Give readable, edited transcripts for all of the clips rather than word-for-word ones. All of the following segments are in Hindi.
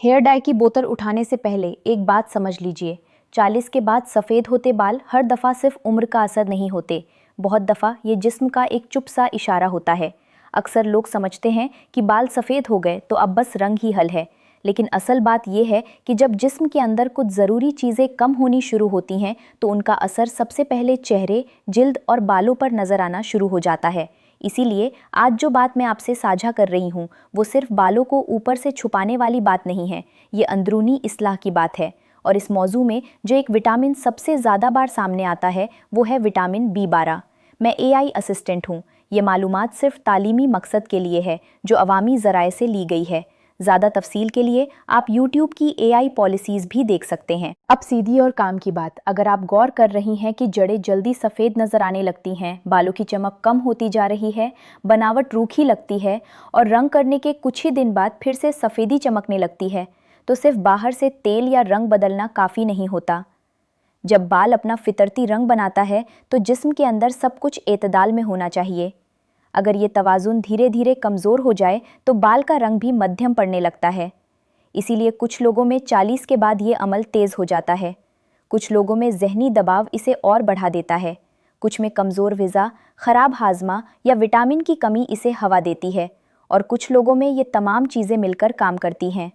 हेयर डाई की बोतल उठाने से पहले एक बात समझ लीजिए, 40 के बाद सफ़ेद होते बाल हर दफ़ा सिर्फ उम्र का असर नहीं होते, बहुत दफ़ा ये जिस्म का एक चुप सा इशारा होता है। अक्सर लोग समझते हैं कि बाल सफ़ेद हो गए तो अब बस रंग ही हल है, लेकिन असल बात यह है कि जब जिस्म के अंदर कुछ ज़रूरी चीज़ें कम होनी शुरू होती हैं तो उनका असर सबसे पहले चेहरे, जिल्द और बालों पर नज़र आना शुरू हो जाता है। इसीलिए आज जो बात मैं आपसे साझा कर रही हूँ वो सिर्फ बालों को ऊपर से छुपाने वाली बात नहीं है, ये अंदरूनी इस्लाह की बात है। और इस मौजू में जो एक विटामिन सबसे ज़्यादा बार सामने आता है वो है विटामिन B12। मैं AI असिस्टेंट हूँ। ये मालूमात सिर्फ तालीमी मकसद के लिए है जो अवामी ज़राए से ली गई है। ज़्यादा तफसील के लिए आप YouTube की AI पॉलिसीज़ भी देख सकते हैं। अब सीधी और काम की बात, अगर आप गौर कर रही हैं कि जड़ें जल्दी सफ़ेद नज़र आने लगती हैं, बालों की चमक कम होती जा रही है, बनावट रूखी लगती है और रंग करने के कुछ ही दिन बाद फिर से सफ़ेदी चमकने लगती है, तो सिर्फ बाहर से तेल या रंग बदलना काफ़ी नहीं होता। जब बाल अपना फितरती रंग बनाता है तो जिस्म के अंदर सब कुछ एतदाल में होना चाहिए। अगर ये तवाज़ुन धीरे धीरे कमज़ोर हो जाए तो बाल का रंग भी मध्यम पड़ने लगता है। इसीलिए कुछ लोगों में 40 के बाद ये अमल तेज़ हो जाता है, कुछ लोगों में ज़हनी दबाव इसे और बढ़ा देता है, कुछ में कमज़ोर ग़िज़ा, ख़राब हाज़मा या विटामिन की कमी इसे हवा देती है और कुछ लोगों में ये तमाम चीज़ें मिलकर काम करती हैं।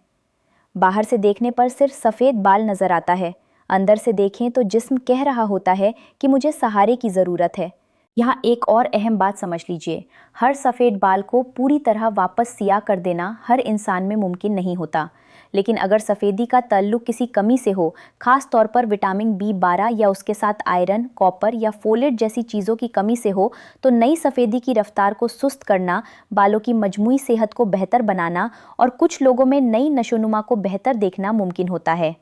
बाहर से देखने पर सिर्फ सफ़ेद बाल नज़र आता है, अंदर से देखें तो जिस्म कह रहा होता है कि मुझे सहारे की ज़रूरत है। यहाँ एक और अहम बात समझ लीजिए, हर सफ़ेद बाल को पूरी तरह वापस सियाह कर देना हर इंसान में मुमकिन नहीं होता, लेकिन अगर सफ़ेदी का ताल्लुक किसी कमी से हो, ख़ास तौर पर विटामिन B12 या उसके साथ आयरन, कॉपर या फोलेट जैसी चीज़ों की कमी से हो, तो नई सफ़ेदी की रफ्तार को सुस्त करना, बालों की मजमूई सेहत को बेहतर बनाना और कुछ लोगों में नई नशोनुमा को बेहतर देखना मुमकिन होता है।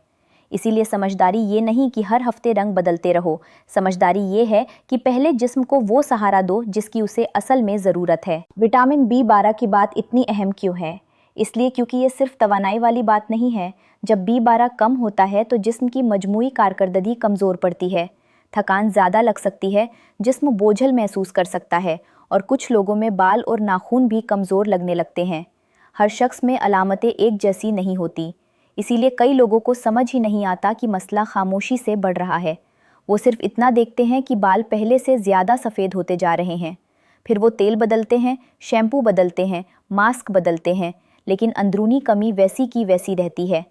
इसीलिए समझदारी ये नहीं कि हर हफ्ते रंग बदलते रहो, समझदारी ये है कि पहले जिस्म को वो सहारा दो जिसकी उसे असल में ज़रूरत है। विटामिन B12 की बात इतनी अहम क्यों है? इसलिए क्योंकि ये सिर्फ तवानाई वाली बात नहीं है। जब B12 कम होता है तो जिस्म की मजमूई कारकर्दगी कमज़ोर पड़ती है, थकान ज़्यादा लग सकती है, जिस्म बोझल महसूस कर सकता है और कुछ लोगों में बाल और नाखून भी कमज़ोर लगने लगते हैं। हर शख्स में अलामतें एक जैसी नहीं होती, इसीलिए कई लोगों को समझ ही नहीं आता कि मसला खामोशी से बढ़ रहा है। वो सिर्फ इतना देखते हैं कि बाल पहले से ज़्यादा सफ़ेद होते जा रहे हैं, फिर वो तेल बदलते हैं, शैम्पू बदलते हैं, मास्क बदलते हैं, लेकिन अंदरूनी कमी वैसी की वैसी रहती है।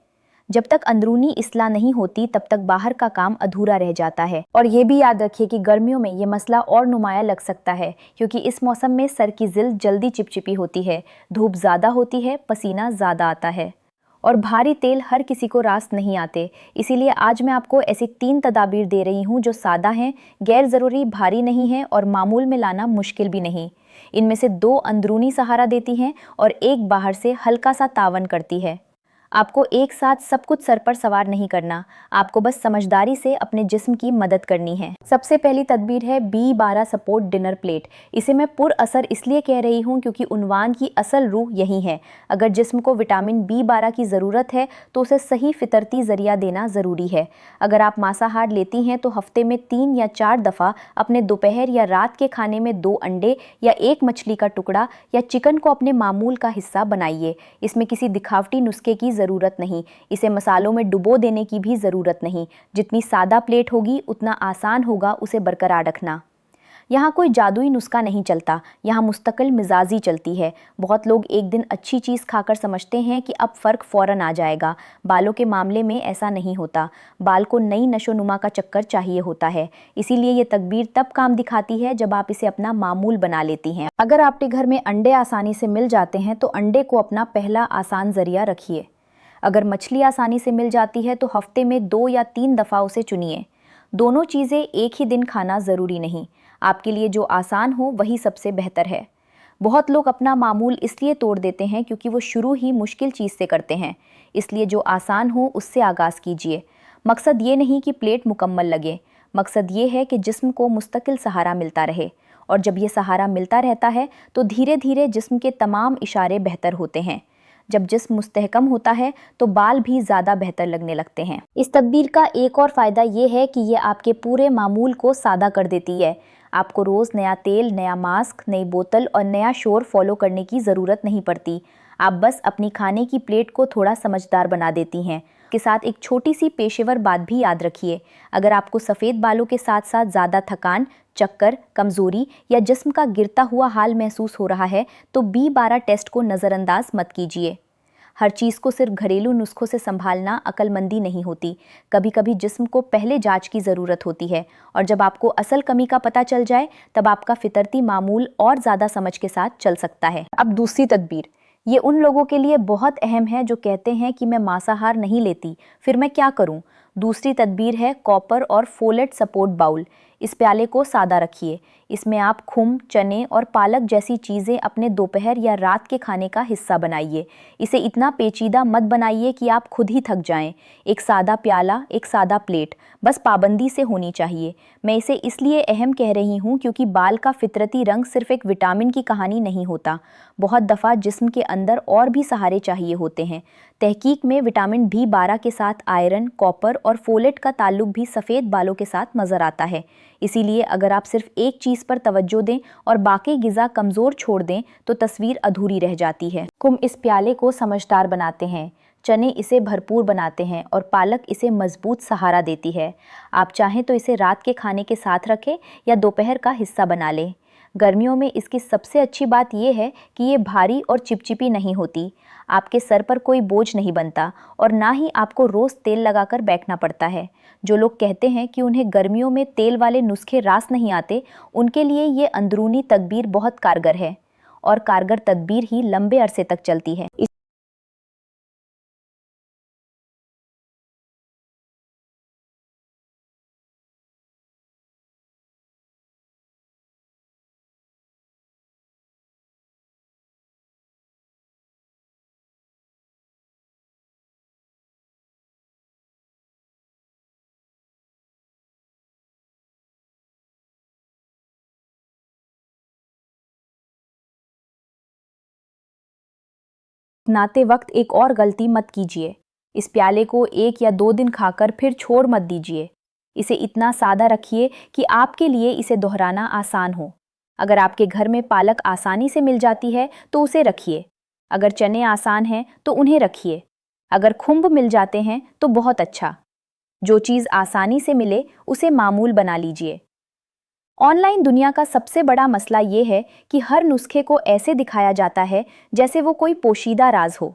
जब तक अंदरूनी इस्लाह नहीं होती तब तक बाहर का काम अधूरा रह जाता है। और ये भी याद रखिए कि गर्मियों में ये मसला और नुमाया लग सकता है, क्योंकि इस मौसम में सर की जिल्द जल्दी चिपचिपी होती है, धूप ज़्यादा होती है, पसीना ज़्यादा आता है और भारी तेल हर किसी को रास नहीं आते। इसीलिए आज मैं आपको ऐसी 3 तदाबीर दे रही हूँ जो सादा हैं, गैर ज़रूरी भारी नहीं हैं और मामूल में लाना मुश्किल भी नहीं। इनमें से 2 अंदरूनी सहारा देती हैं और एक बाहर से हल्का सा तावन करती है। आपको एक साथ सब कुछ सर पर सवार नहीं करना, आपको बस समझदारी से अपने जिस्म की मदद करनी है। सबसे पहली तदबीर है B12 सपोर्ट डिनर प्लेट। इसे मैं पुर असर इसलिए कह रही हूँ क्योंकि उन्वान की असल रूह यही है। अगर जिस्म को विटामिन B12 की ज़रूरत है तो उसे सही फितरती ज़रिया देना ज़रूरी है। अगर आप मांसाहार लेती हैं तो हफ्ते में 3 या 4 दफ़ा अपने दोपहर या रात के खाने में 2 अंडे या 1 मछली का टुकड़ा या चिकन को अपने मामूल का हिस्सा बनाइए। इसमें किसी दिखावटी नुस्खे की ज़रूरत नहीं, इसे मसालों में डुबो देने की भी ज़रूरत नहीं। जितनी सादा प्लेट होगी उतना आसान होगा उसे बरकरार रखना। यहाँ कोई जादुई नुस्खा नहीं चलता, यहाँ मुस्तकिल मिजाजी चलती है। बहुत लोग एक दिन अच्छी चीज़ खाकर समझते हैं कि अब फ़र्क फ़ौरन आ जाएगा। बालों के मामले में ऐसा नहीं होता। बाल को नई नशोनुमा का चक्कर चाहिए होता है, इसीलिए ये तकबीर तब काम दिखाती है जब आप इसे अपना मामूल बना लेती हैं। अगर आपके घर में अंडे आसानी से मिल जाते हैं तो अंडे को अपना पहला आसान ज़रिया रखिए। अगर मछली आसानी से मिल जाती है तो हफ्ते में 2 या 3 दफ़ा उसे चुनिए। दोनों चीज़ें एक ही दिन खाना ज़रूरी नहीं, आपके लिए जो आसान हो वही सबसे बेहतर है। बहुत लोग अपना मामूल इसलिए तोड़ देते हैं क्योंकि वो शुरू ही मुश्किल चीज़ से करते हैं, इसलिए जो आसान हो उससे आगाज़ कीजिए। मकसद ये नहीं कि प्लेट मुकम्मल लगे, मकसद ये है कि जिस्म को मुस्तकिल सहारा मिलता रहे, और जब ये सहारा मिलता रहता है तो धीरे धीरे जिस्म के तमाम इशारे बेहतर होते हैं। जब जिस्म मुस्तहकम होता है तो बाल भी ज़्यादा बेहतर लगने लगते हैं। इस तब्दील का एक और फ़ायदा ये है कि ये आपके पूरे मामूल को सादा कर देती है। आपको रोज़ नया तेल, नया मास्क, नई बोतल और नया शोर फॉलो करने की ज़रूरत नहीं पड़ती। आप बस अपनी खाने की प्लेट को थोड़ा समझदार बना देती हैं। के साथ एक छोटी सी पेशेवर बात भी याद रखिए, अगर आपको सफ़ेद बालों के साथ साथ ज़्यादा थकान, चक्कर, कमज़ोरी या जिस्म का गिरता हुआ हाल महसूस हो रहा है तो B12 टेस्ट को नज़रअंदाज मत कीजिए। हर चीज़ को सिर्फ घरेलू नुस्खों से संभालना अक्लमंदी नहीं होती। कभी कभी जिस्म को पहले जांच की ज़रूरत होती है, और जब आपको असल कमी का पता चल जाए तब आपका फितरती मामूल और ज़्यादा समझ के साथ चल सकता है। अब दूसरी तदबीर, ये उन लोगों के लिए बहुत अहम है जो कहते हैं कि मैं मांसाहार नहीं लेती, फिर मैं क्या करूं? दूसरी तदबीर है कॉपर और फोलेट सपोर्ट बाउल। इस प्याले को सादा रखिए। इसमें आप खुम, चने और पालक जैसी चीज़ें अपने दोपहर या रात के खाने का हिस्सा बनाइए। इसे इतना पेचीदा मत बनाइए कि आप खुद ही थक जाएं। एक सादा प्याला, एक सादा प्लेट, बस पाबंदी से होनी चाहिए। मैं इसे इसलिए अहम कह रही हूँ क्योंकि बाल का फितरती रंग सिर्फ एक विटामिन की कहानी नहीं होता। बहुत दफ़ा जिस्म के अंदर और भी सहारे चाहिए होते हैं। तहकीक में विटामिन B12 के साथ आयरन, कॉपर और फोलेट का ताल्लुक भी सफ़ेद बालों के साथ नज़र आता है। इसीलिए अगर आप सिर्फ एक चीज़ पर तवज्जो दें और बाकी ग़िज़ा कमज़ोर छोड़ दें तो तस्वीर अधूरी रह जाती है। कुम इस प्याले को समझदार बनाते हैं, चने इसे भरपूर बनाते हैं और पालक इसे मजबूत सहारा देती है। आप चाहें तो इसे रात के खाने के साथ रखें या दोपहर का हिस्सा बना लें। गर्मियों में इसकी सबसे अच्छी बात यह है कि ये भारी और चिपचिपी नहीं होती। आपके सर पर कोई बोझ नहीं बनता और ना ही आपको रोज़ तेल लगाकर बैठना पड़ता है। जो लोग कहते हैं कि उन्हें गर्मियों में तेल वाले नुस्खे रास नहीं आते, उनके लिए ये अंदरूनी तदबीर बहुत कारगर है, और कारगर तदबीर ही लंबे अरसे तक चलती है। नाते वक्त एक और गलती मत कीजिए। इस प्याले को 1 या 2 दिन खाकर फिर छोड़ मत दीजिए। इसे इतना सादा रखिए कि आपके लिए इसे दोहराना आसान हो। अगर आपके घर में पालक आसानी से मिल जाती है तो उसे रखिए। अगर चने आसान हैं तो उन्हें रखिए। अगर खुम्ब मिल जाते हैं तो बहुत अच्छा। जो चीज़ आसानी से मिले उसे मामूल बना लीजिए। ऑनलाइन दुनिया का सबसे बड़ा मसला ये है कि हर नुस्खे को ऐसे दिखाया जाता है जैसे वो कोई पोशीदा राज हो।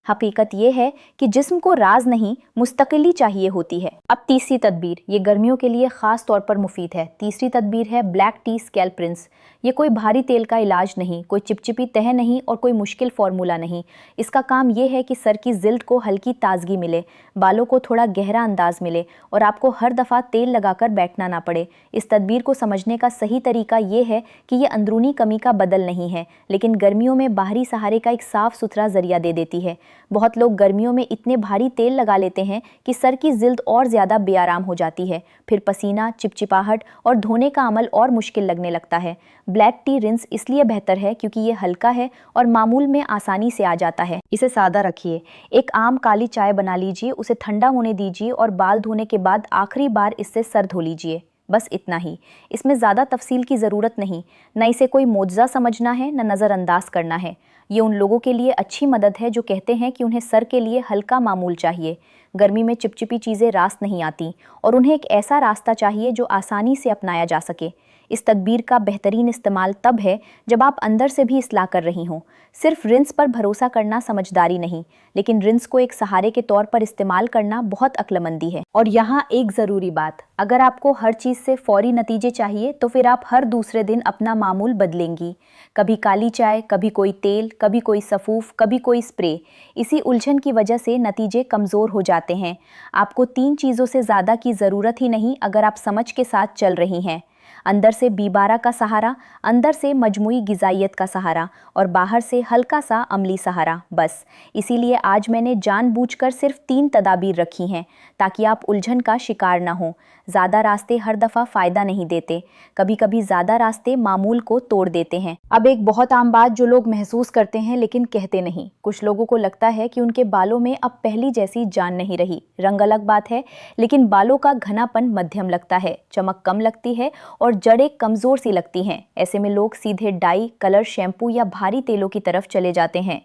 हकीकत ये है कि जिस्म को राज नहीं, मुस्तकिली चाहिए होती है। अब तीसरी तदबीर, ये गर्मियों के लिए ख़ास तौर पर मुफीद है। तीसरी तदबीर है ब्लैक टी स्कैल्प रिंस। ये कोई भारी तेल का इलाज नहीं, कोई चिपचिपी तह नहीं और कोई मुश्किल फार्मूला नहीं। इसका काम ये है कि सर की जिल्द को हल्की ताजगी मिले, बालों को थोड़ा गहरा अंदाज मिले और आपको हर दफ़ा तेल लगाकर बैठना ना पड़े। इस तदबीर को समझने का सही तरीका ये है कि ये अंदरूनी कमी का बदल नहीं है, लेकिन गर्मियों में बाहरी सहारे का एक साफ़ सुथरा ज़रिया दे देती है। बहुत लोग गर्मियों में इतने भारी तेल लगा लेते हैं कि सर की जिल्द और ज़्यादा बेआराम हो जाती है। फिर पसीना, चिपचिपाहट और धोने का अमल और मुश्किल लगने लगता है। ब्लैक टी रिंस इसलिए बेहतर है क्योंकि ये हल्का है और मामूल में आसानी से आ जाता है। इसे सादा रखिए। एक आम काली चाय बना लीजिए, उसे ठंडा होने दीजिए और बाल धोने के बाद आखिरी बार इससे सर धो लीजिए। बस इतना ही। इसमें ज़्यादा तफसील की ज़रूरत नहीं। न इसे कोई मोज़ा समझना है, न नज़रअंदाज करना है। ये उन लोगों के लिए अच्छी मदद है जो कहते हैं कि उन्हें सर के लिए हल्का मामूल चाहिए। गर्मी में चिपचिपी चीज़ें रास नहीं आती और उन्हें एक ऐसा रास्ता चाहिए जो आसानी से अपनाया जा सके। इस तदबीर का बेहतरीन इस्तेमाल तब है जब आप अंदर से भी इस्लाह कर रही हों। सिर्फ रिंस पर भरोसा करना समझदारी नहीं, लेकिन रिंस को एक सहारे के तौर पर इस्तेमाल करना बहुत अक्लमंदी है। और यहाँ एक ज़रूरी बात, अगर आपको हर चीज़ से फौरी नतीजे चाहिए तो फिर आप हर दूसरे दिन अपना मामूल बदलेंगी। कभी काली चाय, कभी कोई तेल, कभी कोई सफ़ूफ, कभी कोई स्प्रे। इसी उलझन की वजह से नतीजे कमज़ोर हो जाते हैं। आपको 3 चीज़ों से ज़्यादा की ज़रूरत ही नहीं अगर आप समझ के साथ चल रही हैं। अंदर से B12 का सहारा, अंदर से मजमूई गिज़ाइयत का सहारा और बाहर से हल्का सा अमली सहारा, बस। इसीलिए आज मैंने जानबूझकर सिर्फ 3 तदाबीर रखी हैं ताकि आप उलझन का शिकार ना हो। ज़्यादा रास्ते हर दफ़ा फ़ायदा नहीं देते, कभी कभी ज़्यादा रास्ते मामूल को तोड़ देते हैं। अब एक बहुत आम बात जो लोग महसूस करते हैं लेकिन कहते नहीं। कुछ लोगों को लगता है कि उनके बालों में अब पहली जैसी जान नहीं रही। रंग अलग बात है, लेकिन बालों का घनापन मध्यम लगता है, चमक कम लगती है और जड़ें कमज़ोर सी लगती हैं। ऐसे में लोग सीधे डाई, कलर, शैम्पू या भारी तेलों की तरफ चले जाते हैं।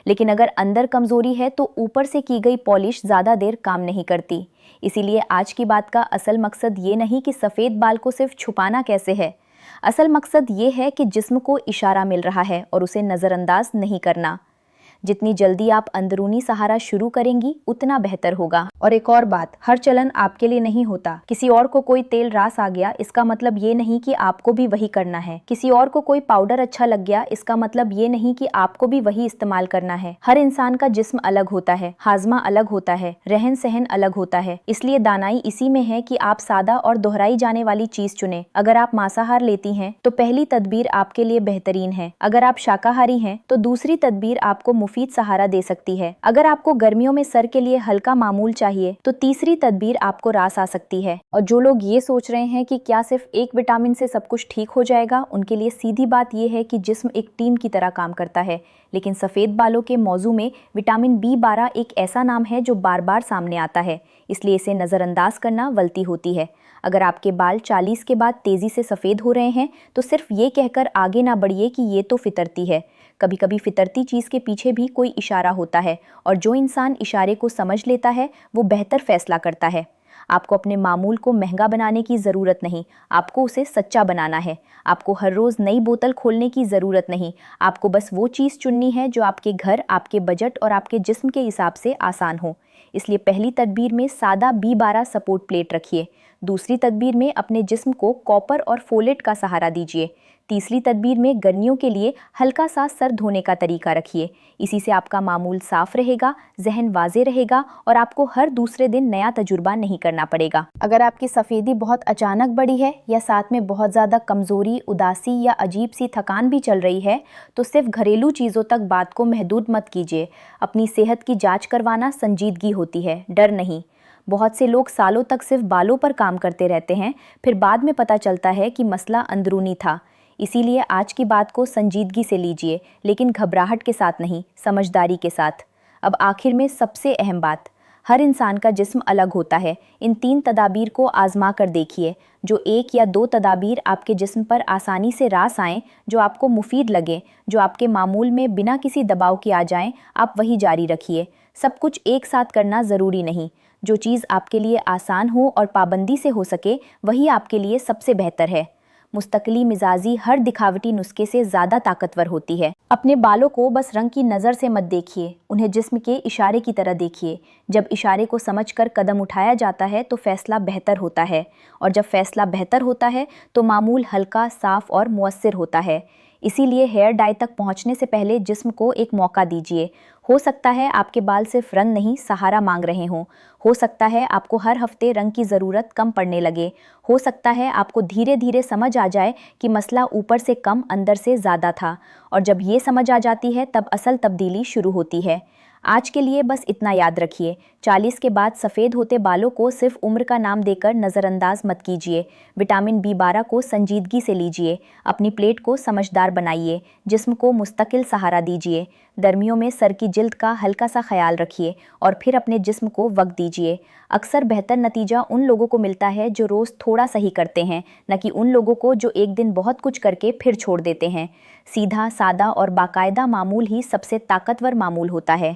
लेकिन अगर अंदर कमजोरी है तो ऊपर से की गई पॉलिश ज़्यादा देर काम नहीं करती। इसीलिए आज की बात का असल मकसद ये नहीं कि सफ़ेद बाल को सिर्फ छुपाना कैसे है। असल मकसद ये है कि जिस्म को इशारा मिल रहा है और उसे नज़रअंदाज नहीं करना। जितनी जल्दी आप अंदरूनी सहारा शुरू करेंगी उतना बेहतर होगा। और एक और बात, हर चलन आपके लिए नहीं होता। किसी और को कोई तेल रास आ गया इसका मतलब ये नहीं कि आपको भी वही करना है। किसी और को कोई पाउडर अच्छा लग गया इसका मतलब ये नहीं कि आपको भी वही इस्तेमाल करना है। हर इंसान का जिस्म अलग होता है, हाजमा अलग होता है, रहन सहन अलग होता है। इसलिए दानाई इसी में है कि आप सादा और दोहराई जाने वाली चीज चुने। अगर आप मांसाहार लेती हैं तो पहली तदबीर आपके लिए बेहतरीन है। अगर आप शाकाहारी हैं तो दूसरी तदबीर आपको मुफीद सहारा दे सकती है। अगर आपको गर्मियों में सर के लिए हल्का मामूल चाहिए तो तीसरी तदबीर आपको रास आ सकती है। और जो लोग ये सोच रहे हैं कि क्या सिर्फ एक विटामिन से सब कुछ ठीक हो जाएगा, उनके लिए सीधी बात यह है कि जिस्म एक टीम की तरह काम करता है। लेकिन सफ़ेद बालों के मौजू में विटामिन B12 एक ऐसा नाम है जो बार बार सामने आता है, इसलिए इसे नज़रअंदाज करना गलती होती है। अगर आपके बाल 40 के बाद तेज़ी से सफ़ेद हो रहे हैं तो सिर्फ ये कहकर आगे ना बढ़िए कि ये तो फितरती है। कभी कभी फितरती चीज़ के पीछे भी कोई इशारा होता है, और जो इंसान इशारे को समझ लेता है वो बेहतर फैसला करता है। आपको अपने मामूल को महंगा बनाने की ज़रूरत नहीं, आपको उसे सच्चा बनाना है। आपको हर रोज़ नई बोतल खोलने की ज़रूरत नहीं, आपको बस वो चीज़ चुननी है जो आपके घर, आपके बजट और आपके जिस्म के हिसाब से आसान हो। इसलिए पहली तदबीर में सादा B12 सपोर्ट प्लेट रखिए। दूसरी तदबीर में अपने जिस्म को कॉपर और फोलेट का सहारा दीजिए। तीसरी तदबीर में गर्मियों के लिए हल्का सा सर धोने का तरीका रखिए। इसी से आपका मामूल साफ रहेगा, जहन वाजे रहेगा और आपको हर दूसरे दिन नया तजुर्बा नहीं करना पड़ेगा। अगर आपकी सफ़ेदी बहुत अचानक बढ़ी है या साथ में बहुत ज़्यादा कमज़ोरी, उदासी या अजीब सी थकान भी चल रही है तो सिर्फ घरेलू चीज़ों तक बात को महदूद मत कीजिए। अपनी सेहत की जाँच करवाना संजीदगी होती है, डर नहीं। बहुत से लोग सालों तक सिर्फ बालों पर काम करते रहते हैं, फिर बाद में पता चलता है कि मसला अंदरूनी था। इसीलिए आज की बात को संजीदगी से लीजिए, लेकिन घबराहट के साथ नहीं, समझदारी के साथ। अब आखिर में सबसे अहम बात, हर इंसान का जिस्म अलग होता है। इन 3 तदाबीर को आजमा कर देखिए। जो 1 या 2 तदाबीर आपके जिस्म पर आसानी से रास आएँ, जो आपको मुफीद लगे, जो आपके मामूल में बिना किसी दबाव के आ जाएं, आप वही जारी रखिए। सब कुछ एक साथ करना ज़रूरी नहीं। जो चीज़ आपके लिए आसान हो और पाबंदी से हो सके वही आपके लिए सबसे बेहतर है। मुस्तकिली मिजाजी हर दिखावटी नुस्खे से ज़्यादा ताकतवर होती है। अपने बालों को बस रंग की नज़र से मत देखिए, उन्हें जिस्म के इशारे की तरह देखिए। जब इशारे को समझकर कदम उठाया जाता है तो फ़ैसला बेहतर होता है, और जब फ़ैसला बेहतर होता है तो मामूल हल्का, साफ़ और मुअस्सिर होता है। इसीलिए हेयर डाई तक पहुंचने से पहले जिस्म को एक मौका दीजिए। हो सकता है आपके बाल सिर्फ रंग नहीं, सहारा मांग रहे हों। हो सकता है आपको हर हफ्ते रंग की ज़रूरत कम पड़ने लगे। हो सकता है आपको धीरे धीरे समझ आ जाए कि मसला ऊपर से कम, अंदर से ज़्यादा था। और जब ये समझ आ जाती है तब असल तब्दीली शुरू होती है। आज के लिए बस इतना याद रखिए, 40 के बाद सफ़ेद होते बालों को सिर्फ उम्र का नाम देकर नज़रअंदाज मत कीजिए। विटामिन B12 को संजीदगी से लीजिए, अपनी प्लेट को समझदार बनाइए, जिस्म को मुस्तकिल सहारा दीजिए। गर्मियों में सर की जिल्द का हल्का सा ख्याल रखिए और फिर अपने जिस्म को वक्त दीजिए। अक्सर बेहतर नतीजा उन लोगों को मिलता है जो रोज़ थोड़ा सही करते हैं, न कि उन लोगों को जो एक दिन बहुत कुछ करके फिर छोड़ देते हैं। सीधा, सादा और बाकायदा मामूल ही सबसे ताकतवर मामूल होता है।